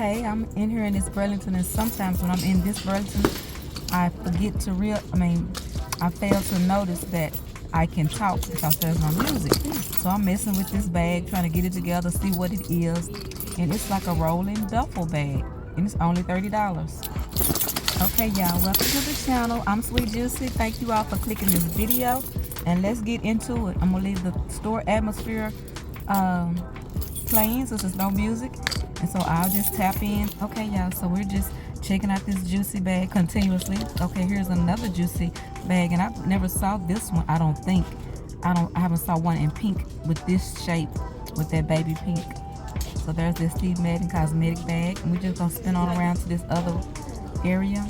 Hey, I'm in here in this Burlington, and sometimes when I'm in this Burlington, I forget to I fail to notice that I can talk because there's no music. So I'm messing with this bag, trying to get it together, see what it is. And it's like a rolling duffel bag, and it's only $30. Okay, y'all, welcome to the channel. I'm Sweet Juicy. Thank you all for clicking this video, and let's get into it. I'm gonna leave the store atmosphere playing since there's no music, and so I'll just tap in. Okay, y'all, so we're just checking out this Juicy bag continuously. Okay, here's another Juicy bag, and I never saw this one. I haven't saw one in pink with this shape, with that baby pink. So there's this Steve Madden cosmetic bag, and we're just gonna spin on around to this other area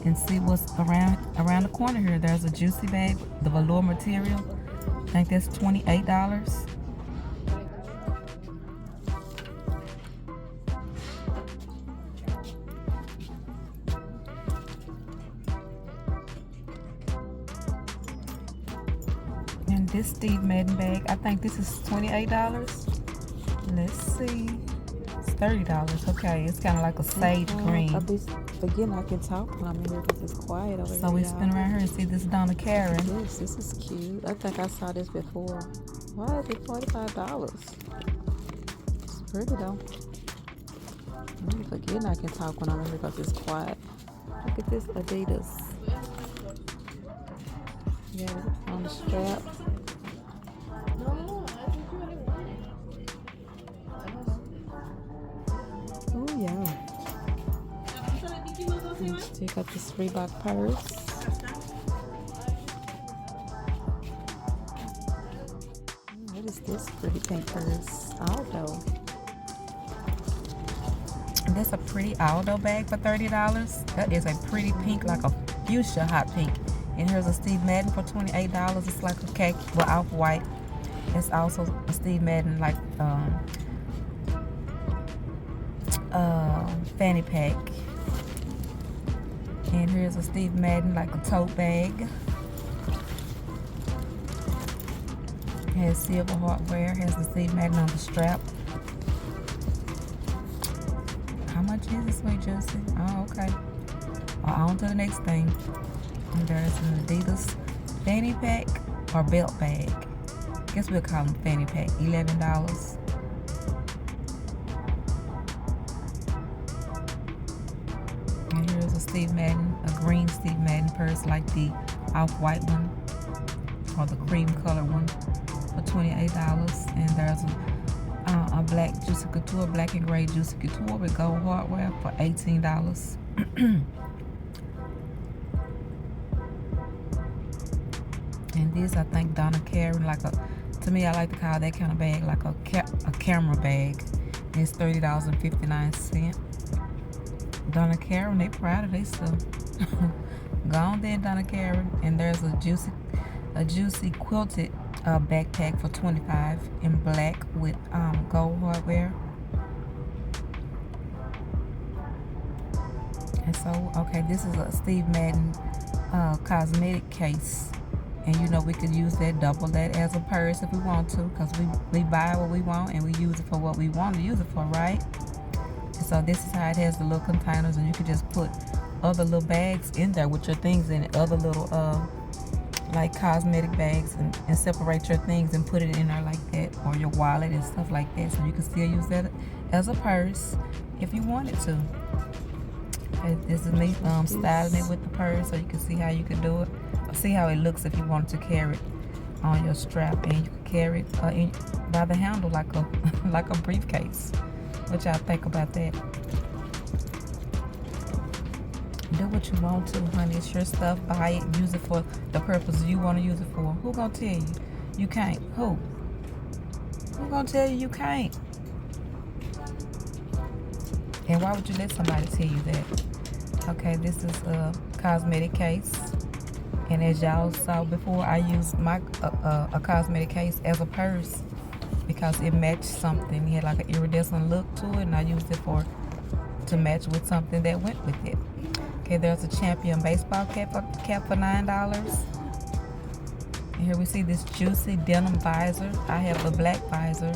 and see what's around the corner here. There's a Juicy bag, the velour material. I think that's $28. And this Steve Madden bag, I think this is $28. Let's see. It's $30. Okay, it's kind of like a sage green. I'll be forgetting I can talk when I'm here because it's quiet over here. So we spin around here and see this Donna Karen. Yes, this is cute. I think I saw this before. Why is it $45? It's pretty though. I'm forgetting I can talk when I'm here because it's quiet. Look at this Adidas. Yeah, on the strap. Oh yeah. Let's check out this Reebok purse. What is this pretty pink purse? Aldo. That's a pretty Aldo bag for $30. That is a pretty pink, like a fuchsia hot pink. And here's a Steve Madden for $28. It's like a khaki, well, off-white. It's also a Steve Madden, like fanny pack. And here's a Steve Madden, like a tote bag. Has silver hardware. Has the Steve Madden on the strap. How much is this, Sweet Juicy? Oh, okay. On to the next thing. And there's an Adidas fanny pack or belt bag. Guess we'll call them fanny pack. $11. And here's a Steve Madden, a green Steve Madden purse, like the off-white one or the cream color one, for $28. And there's a black Juicy Couture, black and gray Juicy Couture with gold hardware for $18. And this, I think, Donna Karen, to me, I like to call that kind of bag like a camera bag. And it's $30.59. Donna Karen, they proud of their stuff. Go on there, Donna Karen. And there's a Juicy quilted backpack for $25 in black with gold hardware. And so, okay, this is a Steve Madden cosmetic case. And you know, we could use that, double that as a purse if we want to, because we buy what we want and we use it for what we want to use it for, right? And so this is how it has the little containers, and you can just put other little bags in there with your things in it, other little like cosmetic bags, and separate your things and put it in there like that, or your wallet and stuff like that. So you can still use that as a purse if you wanted to. And this is me styling it with the purse, so you can see how you can do it. See how it looks if you wanted to carry it on your strap, and you can carry it by the handle like a like a briefcase. What y'all think about that? Do what you want to, honey. It's your stuff. Buy it. Use it for the purpose you want to use it for. Who gonna tell you you can't? Who gonna tell you you can't? And why would you let somebody tell you that? Okay, this is a cosmetic case. And as y'all saw before, I used my a cosmetic case as a purse because it matched something. It had like an iridescent look to it, and I used it to match with something that went with it. Okay, there's a Champion baseball cap for $9. And here we see this Juicy denim visor. I have the black visor.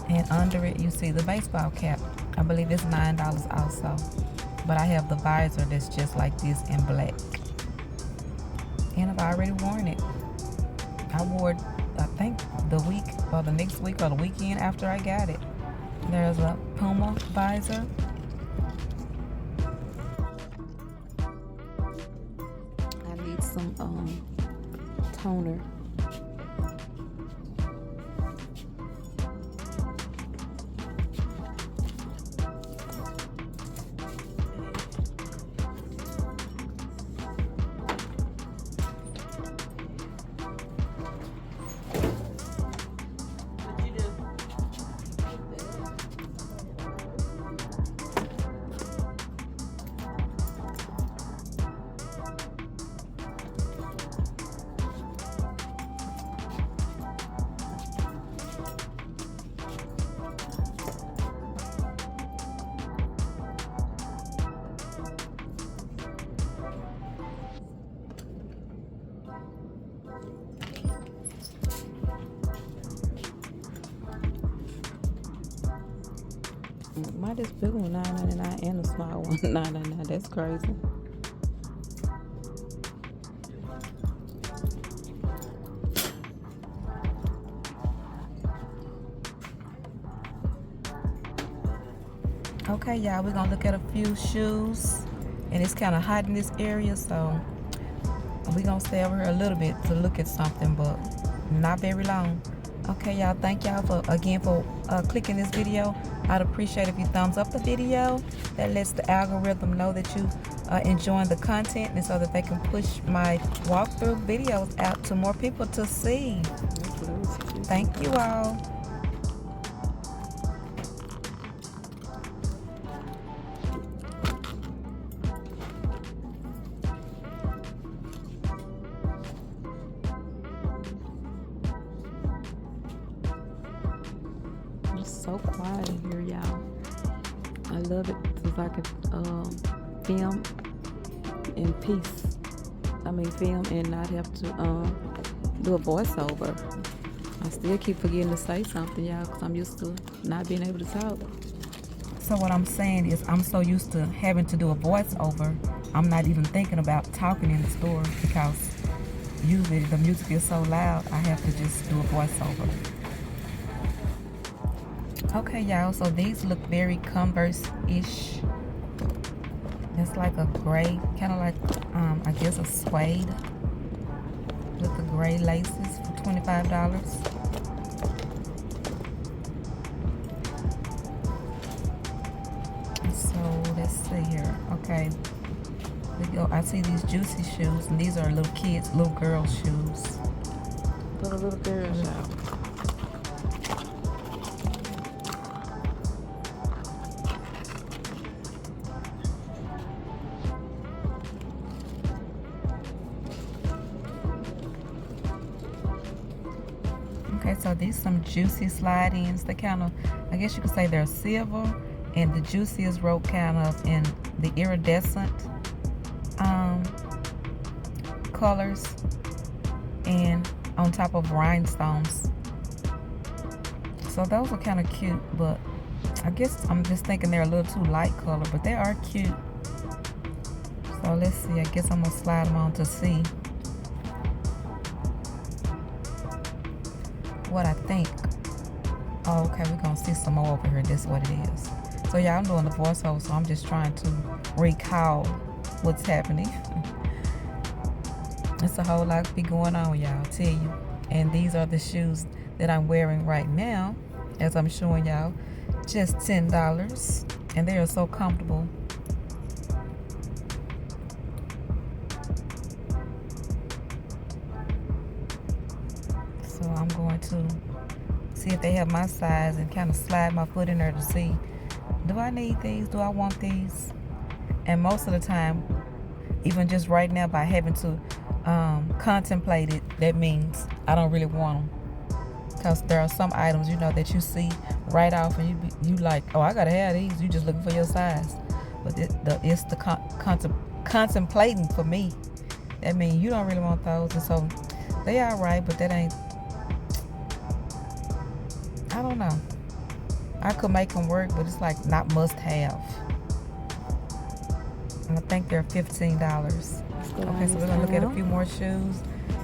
And under it, you see the baseball cap. I believe it's $9 also. But I have the visor that's just like this in black. And I've already worn it. I wore it, I think, the week or the next week or the weekend after I got it. There's a Puma visor. I need some toner. Why this big one $9.99 and the small one $9.99? That's crazy. Okay, y'all, we're gonna look at a few shoes. And it's kind of hot in this area, so we're gonna stay over here a little bit to look at something, but not very long. Okay, y'all, thank y'all for clicking this video. I'd appreciate if you thumbs up the video. That lets the algorithm know that you enjoying the content, and so that they can push my walkthrough videos out to more people to see. Thank you all. So quiet in here, y'all. I love it because I can film in peace. I mean, film and not have to do a voiceover. I still keep forgetting to say something, y'all, because I'm used to not being able to talk. So what I'm saying is, I'm so used to having to do a voiceover, I'm not even thinking about talking in the store, because usually the music is so loud, I have to just do a voiceover. Okay, y'all, so these look very Converse-ish. It's like a gray, kind of like, I guess a suede with the gray laces for $25. So let's see here. Okay, I see these Juicy shoes, and these are little kids, little girl shoes. For the little girls, y'all. Okay, so these some Juicy slide-ins. They kind of, I guess you could say they're silver, and the Juicy is wrote kind of in the iridescent colors, and on top of rhinestones. So those are kind of cute, but I guess I'm just thinking they're a little too light color, but they are cute. So let's see, I guess I'm gonna slide them on to see what I think. Oh, okay, we're gonna see some more over here. This is what it is. So yeah, I'm doing the voiceover, so I'm just trying to recall what's happening. It's a whole lot to be going on, y'all, I tell you. And these are the shoes that I'm wearing right now, as I'm showing y'all. Just $10, and they are so comfortable. So I'm going to see if they have my size and kind of slide my foot in there to see, do I need these? Do I want these? And most of the time, even just right now, by having to contemplate it, that means I don't really want them. Because there are some items, you know, that you see right off, and you like, oh, I gotta have these. You just looking for your size. But it's the contemplating for me. That means you don't really want those. And so they are right, but that ain't, I don't know. I could make them work, but it's like not must have. And I think they're $15. Okay, so we're gonna look at a few more shoes.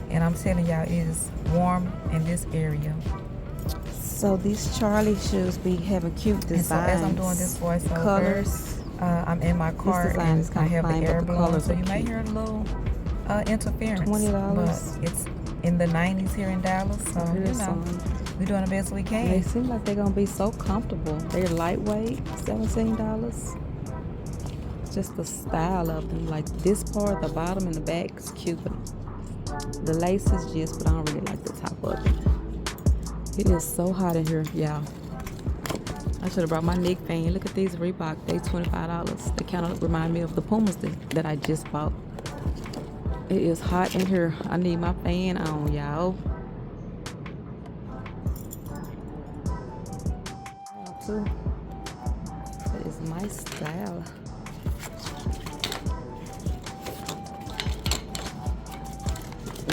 And I'm telling y'all, it is warm in this area. So these Charlie shoes be having cute designs. And so as I'm doing this voiceover, colors. I'm in my car and I have the air blowing, so you may hear a little interference. $20. But it's in the 90s here in Dallas, so you know, we're doing the best we can. They seem like they're gonna be so comfortable. They're lightweight, $17. Just the style of them, like this part, the bottom and the back is cute. The lace is just, but I don't really like the top of it. It is so hot in here, y'all. I should have brought my neck fan. Look at these Reebok. They $25. They kind of remind me of the Pumas that I just bought. It is hot in here. I need my fan on, y'all. Too. That is my style.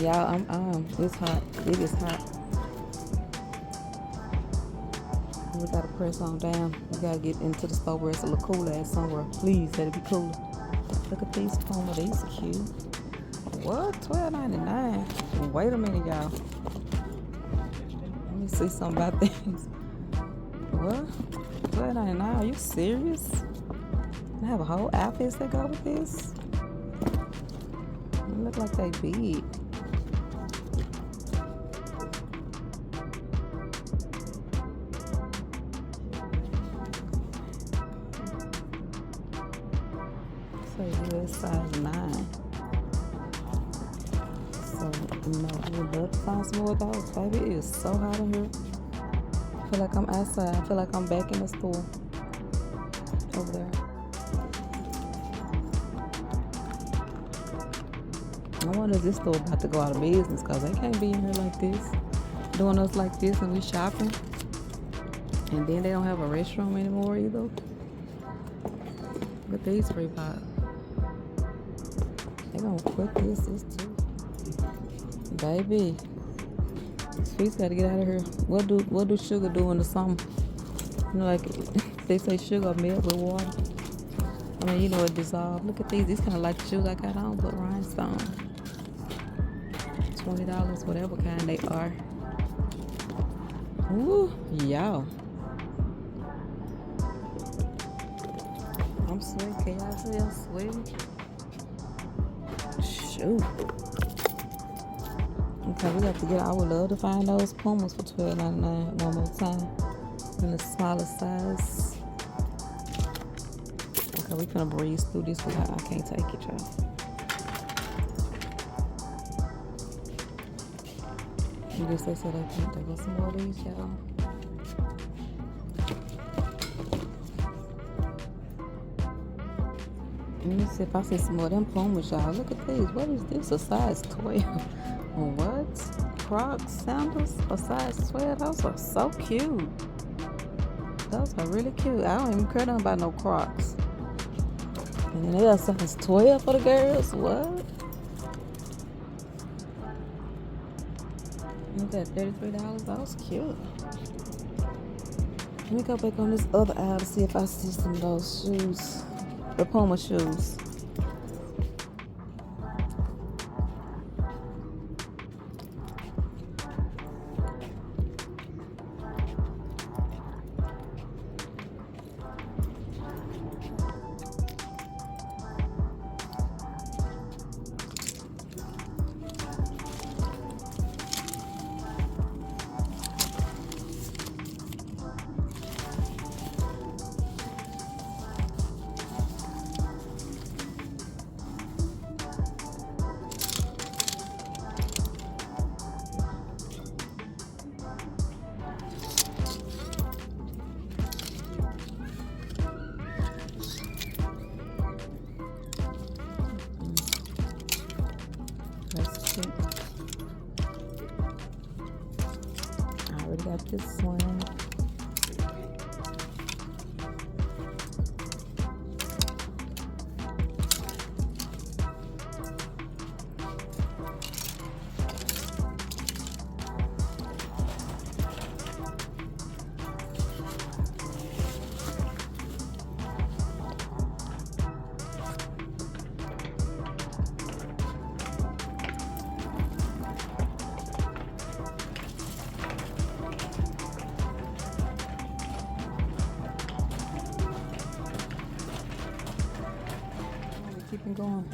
Y'all, it's hot. It is hot. We gotta press on down. We gotta get into the store where it's a little cooler at somewhere. Please, let it be cooler. Look at these Puma. These cute. What? $12.99. Wait a minute, y'all. Let me see something about these. What? $12.99? Are you serious? I have a whole outfits that go with this. They look like they big. US size 9. So, you know, I would love to find some more of those. Baby, it is so hot in here. I feel like I'm outside. I feel like I'm back in the store. Over there. I wonder if this store about to go out of business, because they can't be in here like this, doing us like this, and we shopping. And then they don't have a restroom anymore either. Look at these Reebok. They gonna quit this too. Baby. Sweetz gotta get out of here. What do sugar do in the summer? You know, like they say sugar melt with water. I mean, you know, it dissolves. Look at these. These kind of like the shoes I got on, but rhinestone. $20, whatever kind they are. Ooh, y'all. I'm sweating. Can y'all see I'm sweating? Shoot. Okay, we got to get. I would love to find those Pumas for $12.99 one more time in the smaller size. Okay, we finna breeze through this because I can't take it, y'all. I guess they said I can't. There go some more of these, y'all. Let me see if I see some more of them Pumas, y'all. Look at these. What is this? A size 12. What? Crocs sandals? A size 12? Those are so cute. Those are really cute. I don't even care nothing about no Crocs. And then they got size 12 for the girls. What? Look at $33. That was cute. Let me go back on this other aisle to see if I see some of those shoes. The Puma shoes. That's cute. I already got this one. keeping going.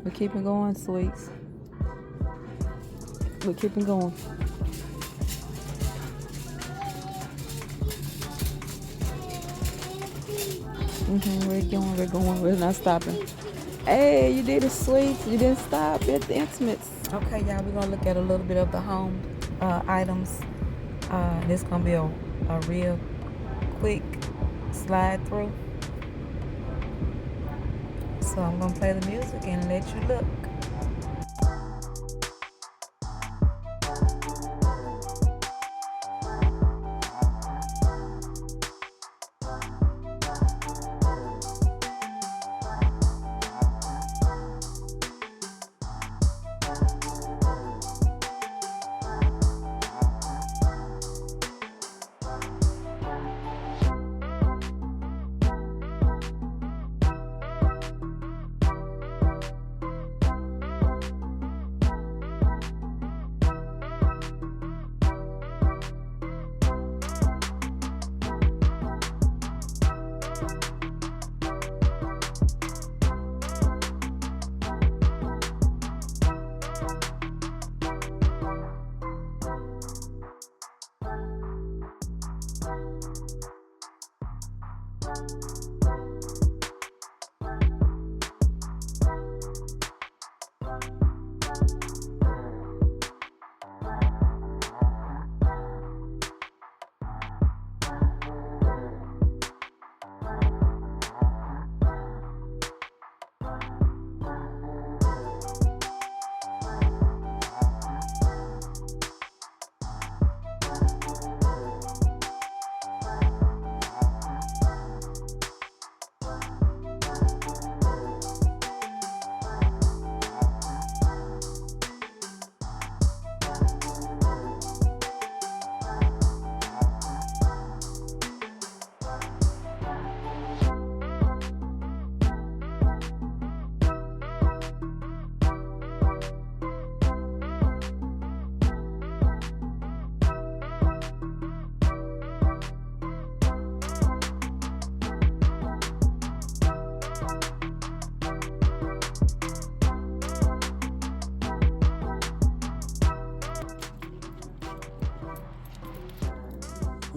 We're keeping going, Sweetz. We're keeping going. We're going. We're not stopping. Hey, you did it, Sweetz. You didn't stop at the intimates. Okay, y'all, we're gonna look at a little bit of the home items. This gonna be a real quick slide through. So I'm gonna play the music and let you look.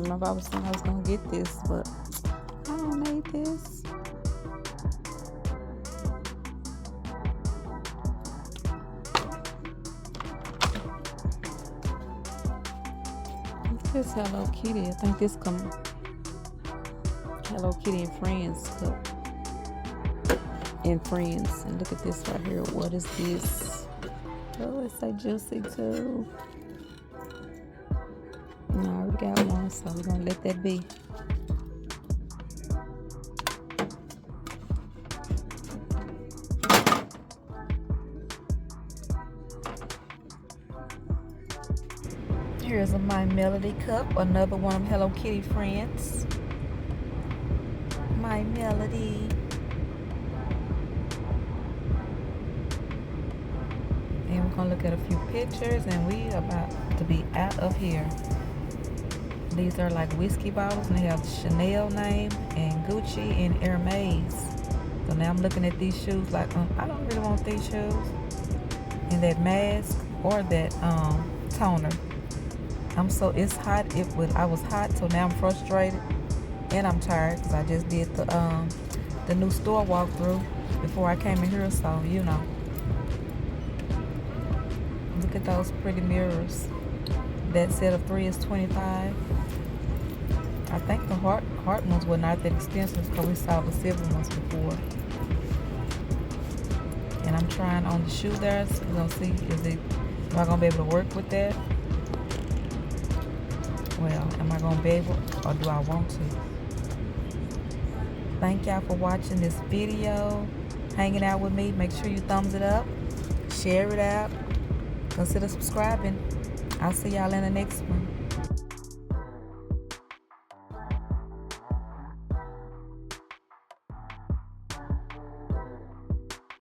My Bible was saying I was gonna get this, but I don't need this. This is Hello Kitty. I think this come Hello Kitty and Friends cup. And Friends. And look at this right here. What is this? Oh, it's a Juicy too. No, I already got one, so we're gonna let that be. Here's a My Melody cup, another one of Hello Kitty Friends. My Melody. And we're gonna look at a few pictures, and we about to be out of here. These are like whiskey bottles, and they have the Chanel name and Gucci and Hermes. So now I'm looking at these shoes like, I don't really want these shoes. And that mask or that toner. It's hot. I was hot, so now I'm frustrated and I'm tired because I just did the new store walkthrough before I came in here. So you know, look at those pretty mirrors. That set of 3 is $25. I think the heart ones were not that expensive because we saw the silver ones before. And I'm trying on the shoe there. So we're gonna see am I gonna be able to work with that? Well, am I gonna be able, or do I want to? Thank y'all for watching this video, hanging out with me. Make sure you thumbs it up, share it out, consider subscribing. I'll see y'all in the next one.